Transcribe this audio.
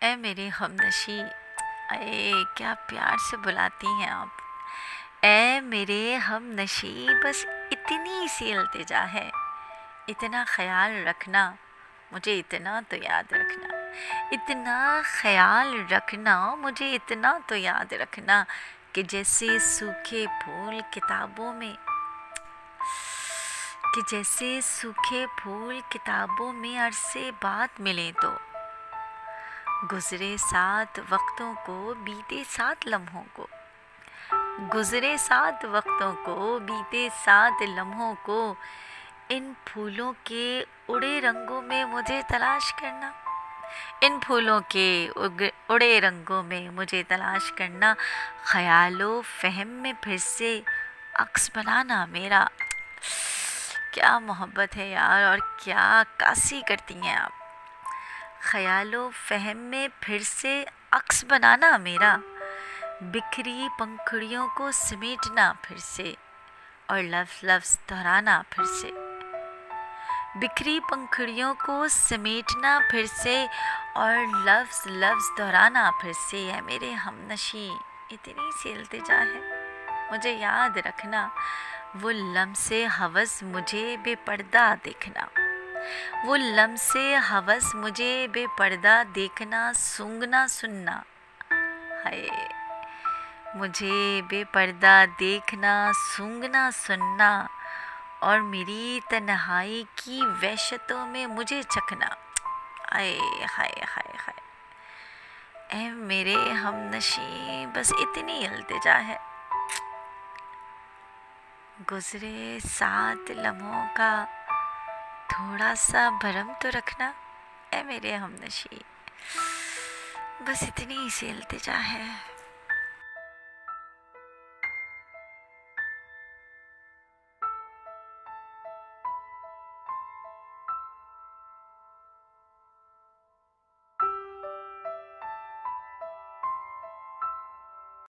ऐ मेरे हमनशी, अरे क्या प्यार से बुलाती हैं आप। ऐ मेरे हमनशी, बस इतनी सी इल्तिजा है, इतना ख्याल रखना, मुझे इतना तो याद रखना, इतना ख्याल रखना, मुझे इतना तो याद रखना कि जैसे सूखे फूल किताबों में, कि जैसे सूखे फूल किताबों में अरसे बाद मिले तो गुजरे 7 वक्तों को, बीते 7 लम्हों को, गुजरे 7 वक्तों को, बीते 7 लम्हों को, इन फूलों के उड़े रंगों में मुझे तलाश करना, इन फूलों के उड़े रंगों में मुझे तलाश करना, ख्यालो फहम में फिर से अक्स बनाना मेरा। क्या मोहब्बत है यार, और क्या अक्कासी करती हैं आप। ख्यालो फहम में फिर से अक्स बनाना मेरा, बिखरी पंखुड़ियों को समेटना फिर से और लफ्ज़ लफ्ज़ दोहराना फिर से, बिखरी पंखुड़ियों को समेटना फिर से और लफ्ज़ लफ्ज़ दोहराना फिर से। है मेरे हमनशी, इतनी सी इल्तिजा है, मुझे याद रखना, वो लम्से हवस मुझे बेपर्दा देखना, वो लम्से हवस मुझे बेपर्दा देखना, सूंघना सुनना, हाय मुझे बेपर्दा देखना, सूंघना सुनना और मेरी तन्हाई की वहशतों में मुझे चखना। आए हाय हाय हाय, ऐ मेरे हमनशी, बस इतनी इल्तिजा है, गुजरे 7 लम्हों का थोड़ा सा भरम तो रखना। ऐ मेरे हमनशी, बस इतनी सी इल्तिजा है।